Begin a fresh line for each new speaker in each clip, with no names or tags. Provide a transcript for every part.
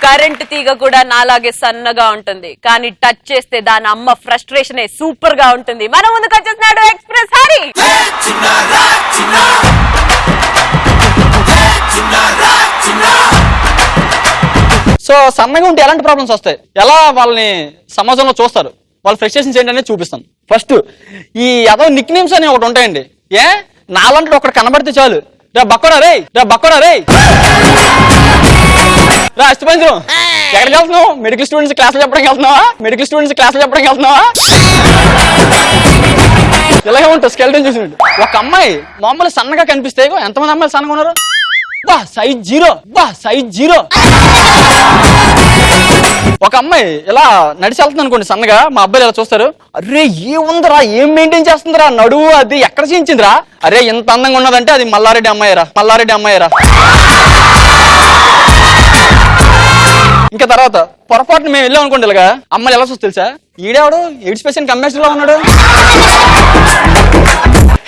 Current తీగ కూడా నాలాగే సన్నగా ఉంటుంది, కానీ టచ్ చేస్తే దాని అమ్మ ఫ్రస్ట్రేషన్ సూపర్ గా ఉంటుంది. మన ముందుకు వచ్చేస్తున్నాడు ఎక్స్ప్రెస్ హరి.
సో సన్నగా ఉంటే ఎలాంటి ప్రాబ్లమ్స్ వస్తాయి, ఎలా వాళ్ళని సమాజంలో చూస్తారు, వాళ్ళ ఫ్రస్ట్రేషన్స్ ఏంటనేది చూపిస్తాను. ఫస్ట్ ఈ ఏదో నిక్ నేమ్స్ అని ఒకటి ఉంటాయండి. నాలంటే ఒకటి కనబడితే చాలు, రా బక్కడా రే, రా బక్కడా రే, రా అస్థిపంజరం, ఎక్కడికి వెళ్తున్నావు? మెడికల్ స్టూడెంట్స్ క్లాసులు చెప్పడానికి వెళ్తున్నావా? మెడికల్ స్టూడెంట్స్ క్లాసులు చెప్పడానికి వెళ్తున్నావా? ఇలాగే ఉంటుంది స్కెల్టన్ చూసినట్టు. ఒక అమ్మాయి మామూలు సన్నగా కనిపిస్తే ఎంతమంది అమ్మాయిలు సన్నగా ఉన్నారు? బా సైజ్ జీరో, బా సైజ్ జీరో. ఒక అమ్మాయి ఇలా నడిచి వెళ్తుంది అనుకోండి సన్నగా, మా అబ్బాయిలు ఇలా చూస్తారు, అరే ఏముందిరా, ఏం మెయింటైన్ చేస్తుందిరా, నడువు అది ఎక్కడ చేయించిందిరా, అరే ఎంత అందంగా ఉన్నదంటే అది మల్లారెడ్డి అమ్మాయిరా, మల్లారెడ్డి అమ్మాయిరా. ఇంకా తర్వాత పొరపాటున మేము వెళ్ళాం అనుకోండి ఇలాగా, అమ్మాయిలు ఎలా చూస్తే తెలుసా, ఈడేవాడు ఎయిడ్స్ పేషెంట్ అంబాసిడర్ లో ఉన్నాడు,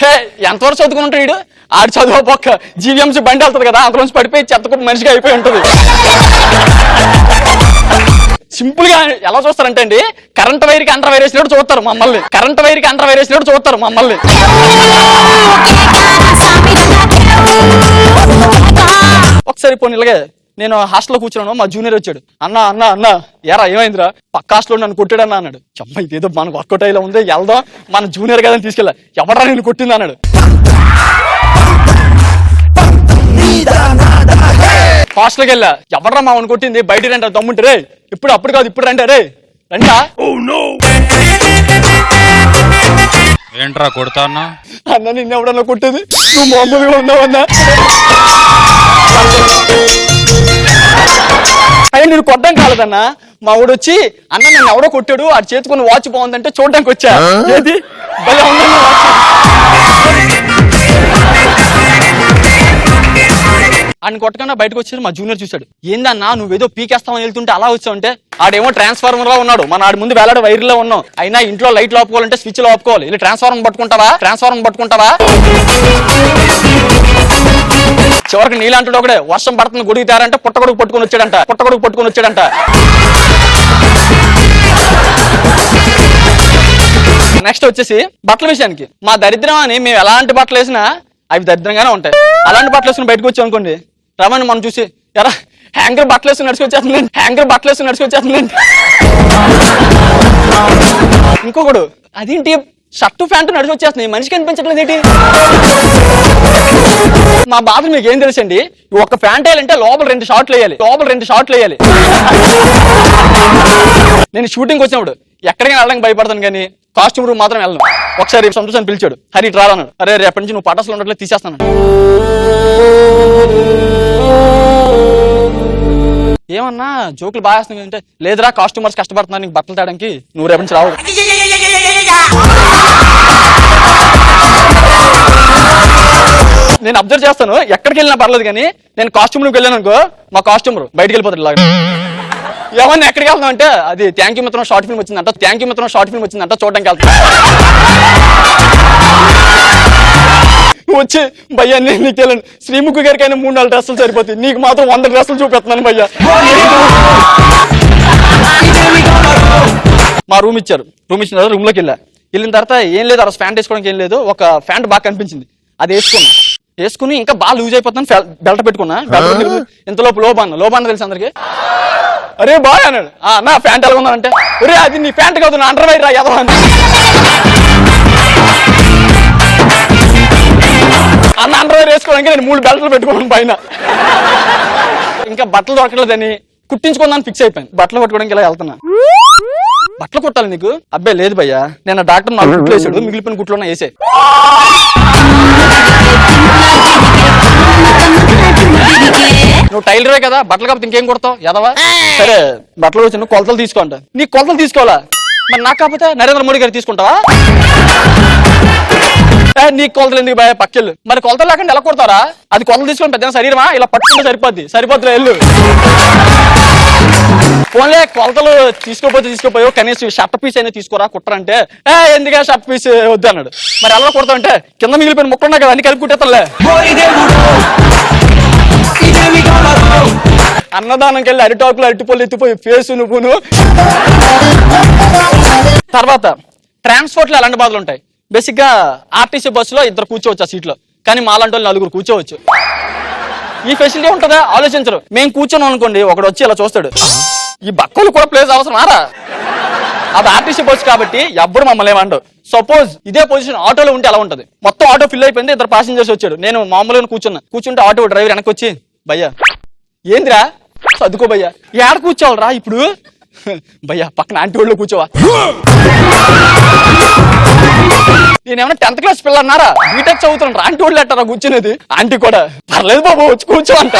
హే ఎంతవరకు చదువుకుని ఉంటాడు వీడు, ఆడు చదువు పక్క జీవీఎంసీ బండి వెళ్తుంది కదా, అందులోంచి పడిపోయి చెత్తకు మనిషిగా అయిపోయి ఉంటుంది. సింపుల్ గా ఎలా చూస్తారంటే అండి, కరెంట్ వైర్ కి అండర్ వైర్ వేసినట్టు చూస్తారు మమ్మల్ని, కరెంట్ వైర్ కి అండర్ వైర్ వేసినట్టు చూస్తారు మమ్మల్ని. ఒకసారి పోనీ ఇలాగే నేను హాస్టల్లో కూర్చున్నాను, మా జూనియర్ వచ్చాడు, అన్న అన్న అన్న ఎరా ఏమైందిరా, పక్క హాస్టల్లో నన్ను కొట్టాడన్నా అన్నాడు. చమ్మ ఇదేదో మనకు వర్కౌట్ అయ్యేలా ఉంది, వెళ్దాం మన జూనియర్ కదా తీసుకెళ్ళా. ఎవడరా నేను కొట్టింది అన్నాడు. హాస్టల్కి వెళ్ళా, ఎవడరా మా వాడిని కొట్టింది, బయట రండి దమ్ముంటే రే, ఇప్పుడు అప్పుడు కాదు ఇప్పుడు రండి రే రండా.
ఏంట్రా కొడతా అన్నా?
అన్న నిన్న ఎవడన్నా కొట్టేది, నువ్వు మామూలుగా ఉన్నావన్నా. అయ్యా నేను కొట్టడం కాలేదన్నా, మా ఊడు వచ్చి అన్న నన్ను ఎవడో కొట్టాడు, ఆ చేతుకున్న వాచ్ బాగుందంటే చూడడానికి వచ్చా. ఏది భలే ఉందన్న వాచ్. ఆయన కొట్టకుండా బయటకు వచ్చారు, మా జూనియర్ చూశాడు, ఏందన్నా నువ్వేదో పీకేస్తామని వెళ్తుంటే అలా వచ్చావంటే, ఆడేమో ట్రాన్స్ఫార్మర్ గా ఉన్నాడు, మన ఆడి ముందు వేలాడ వైర్లో ఉన్నాం, అయినా ఇంట్లో లైట్లు ఆపుకోవాలంటే స్విచ్ లో ఆపుకోవాలి, ఇలా ట్రాన్స్ఫార్మర్ పట్టుకుంటావా, ట్రాన్స్ఫార్మర్ పట్టుకుంటావా. చివరికి నీళ్ళంటాడు ఒకడే, వర్షం పడుతుంది గొడుగు తేరంటే పుట్టగొడుగు పట్టుకుని వచ్చాడంట, పుట్టగొడుగు పట్టుకుని వచ్చాడంట. నెక్స్ట్ వచ్చేసి బట్టల విషయానికి, మా దరిద్రం అని మేము ఎలాంటి బట్టలు వేసినా అవి దరిద్రంగానే ఉంటాయి. అలాంటి బట్టలు వేసుకుని బయటకు వచ్చాం అనుకోండి, రమని మనం చూసి ఎరా హ్యాంగర్ బట్టలు వేసుకుని నడుచుకొచ్చేస్తుందండి, హ్యాంగర్ బట్టలు వేసుకుని నడుచుకొచ్చేస్తుందండి. ఇంకొకడు అదేంటి షర్టు ప్యాంటు నడిచి వచ్చేస్తున్నాయి, మనిషికి అనిపించట్లేదు ఏంటి. మా బాధలు మీకు ఏం తెలుసండి, ఒక ప్యాంట్ వేయాలంటే లోపల 2 షార్ట్లు వేయాలి, లోపల 2 షార్ట్లు వేయాలి. నేను షూటింగ్ వచ్చినప్పుడు ఎక్కడికైనా వెళ్ళడానికి భయపడతాను, కానీ కాస్ట్యూమ్ రూమ్ మాత్రం వెళ్ళను. ఒకసారి సంతోషాన్ని పిలిచాడు, హరి ట్రా అన్నాడు, అరే రేపటి నుంచి నువ్వు పటాసులు ఉండట్లేదు తీసేస్తాను. ఏమన్నా జోకులు బాగా వేస్తున్నాయి అంటే, లేదురా కాస్ట్యూమర్స్ కష్టపడుతున్నారు నీకు బట్టలు తేడానికి, నువ్వు రేపటి నుంచి రావు. నేను అబ్జర్వ్ చేస్తాను, ఎక్కడికి వెళ్ళినా పర్లేదు, కానీ నేను కాస్ట్యూమ్ రూమ్కి వెళ్ళాను అనుకో, మా కాస్ట్యూమర్ బయటకు వెళ్ళిపోతాడు ఇలాగ. ఏమన్నా ఎక్కడికి వెళ్తాం అంటే, అది థ్యాంక్ యూ మిత్రం షార్ట్ ఫిల్మ్ వచ్చిందంట, థ్యాంక్ యూ మిత్రం షార్ట్ ఫిల్మ్ వచ్చిందంట చూడడానికి వెళ్తాను. వచ్చి భయ్యా నేను నీకు తెలియను, శ్రీముఖి గారికి అయినా 3-4 డ్రెస్సులు సరిపోతాయి, నీకు మాత్రం 100 డ్రెస్సులు చూపిస్తున్నాను భయ్యా. మా రూమ్ ఇచ్చారు, రూమ్ ఇచ్చిన తర్వాత రూమ్లోకి వెళ్ళిన తర్వాత ఏం లేదు, ఆ ప్యాంట్ వేసుకోవడానికి ఏం లేదు, ఒక ప్యాంట్ బాగా కనిపించింది, అది వేసుకుని ఇంకా బాగా లూజ్ అయిపోతాను, బెల్ట్ పెట్టుకున్నా. ఇంతలోపు లోబాన్న తెలుసు అందరికి, అరే బాయ్ అన్నాడు. నా ప్యాంట్ ఎలా ఉందంటే, ఒరే అది నీ ప్యాంట్ కాదు నా అండర్ వైర్ రా ఎదవా. అన్న అండర్ వైర్ వేసుకోవడానికి నేను 3 బెల్ట్లు పెట్టుకున్నాను పైన. ఇంకా బట్టలు దొరకలేదని కుట్టించుకుందాన్ని ఫిక్స్ అయిపోయాను, బట్టలు కొట్టుకోవడానికి ఇలా వెళ్తున్నా. బట్టలు కుట్టాలి నీకు, అబ్బాయి లేదు భయ్యా, నేను డాక్టర్ 4 కుట్లు వేసాడు, మిగిలిపోయిన కుట్లు వేసే. నువ్వు టైలరే కదా, బట్టలు కాబట్టి ఇంకేం కుడతావు ఎదవా. సరే బట్టలు వచ్చి నువ్వు కొలతలు తీసుకోంట, నీకు కొలతలు తీసుకోవాలా, మరి నాకు కాకపోతే నరేంద్ర మోడీ గారు తీసుకుంటావా. నీకు కొలతలు ఎందుకు భయ పక్కెళ్ళు, మరి కొలతలు లేకుండా ఎలా కొడతారా, అది కొలతలు తీసుకొని పెద్ద శరీరమా, ఇలా పట్టుకుంటే సరిపోద్ది వెళ్ళు. ఫోన్లే కొలతలు తీసుకోపోయావు, కనీసం షర్ట్ పీస్ అయినా తీసుకోరా కుట్టరంటే, ఎందుకే షర్ట్ పీస్ వద్దు అన్నాడు. మరి ఎలా కొడతావు అంటే, కింద మిగిలిపోయిన ముక్కలు ఉన్నాయి కదా అన్ని కలిపి కుట్టేస్తాలే. అన్నదానంకి వెళ్ళి అరిటాకులు అరటిపళ్ళు ఎత్తిపోయి ఫేసు నువ్వును. తర్వాత ట్రాన్స్పోర్ట్ లో అలాంటి బాధలు ఉంటాయి. బేసిక్ గా ఆర్టీసీ బస్సులో ఇద్దరు కూర్చోవచ్చు ఆ సీట్లో, కానీ మాలాంటి వాళ్ళు నలుగురు కూర్చోవచ్చు. ఈ ఫెసిలిటీ ఉంటుందా ఆలోచించరు. మేము కూర్చొని అనుకోండి, ఒకడు వచ్చి ఇలా చూస్తాడు, ఈ బక్కలు కూడా ప్లేస్ అవసరమారా? అది ఆర్టీసీ బస్సు కాబట్టి ఎవ్వరు మమ్మల్ని ఏమంటారు. సపోజ్ ఇదే పొజిషన్ ఆటోలో ఉంటే ఎలా ఉంటది? మొత్తం ఆటో ఫిల్ అయిపోయింది, ఇద్దరు ప్యాసింజర్స్ వచ్చాడు, నేను మామూలుగా కూర్చుంటే ఆటో డ్రైవర్ వెనక్కి వచ్చి, భయ్యా ఏందిరా చదువుకో భయ్యా, ఏడ కూర్చోవాలరా ఇప్పుడు? భయ్యా పక్కన ఆంటీ వాళ్ళు కూర్చోవా. నేనేమన్నా 10th క్లాస్ పిల్లన్నారా, బీటెక్ చదువుతున్నారా, ఆంటీ వాళ్ళు ఎట్టారా కూర్చునేది? ఆంటీ కూడా పర్లేదు బాబు వచ్చి కూర్చో అంట.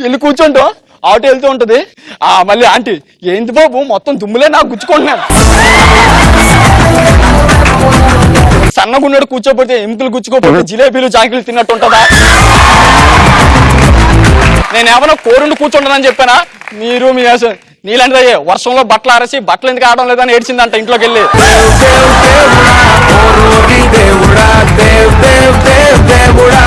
వెళ్ళి కూర్చోంటో ఆటో వెళ్తూ ఉంటది. మళ్ళీ ఆంటీ ఏంది బాబు మొత్తం దుమ్ములే నాకు గుచ్చుకుంటున్నాను. సన్నగున్నాడు కూర్చోపోతే ఎముకలు గుచ్చుకోపోతే జిలేబీలు జాంకిలు తిన్నట్టు ఉంటుందా? నేను ఏమన్నా కోరుండి కూర్చుంటానని చెప్పానా? మీరు మీ నీలాంటిది అయ్యే వర్షంలో బట్టలు ఆరేసి బట్టలు ఎందుకు ఆడడం లేదని ఏడ్చిందంట ఇంట్లోకి వెళ్ళి. దేవుడా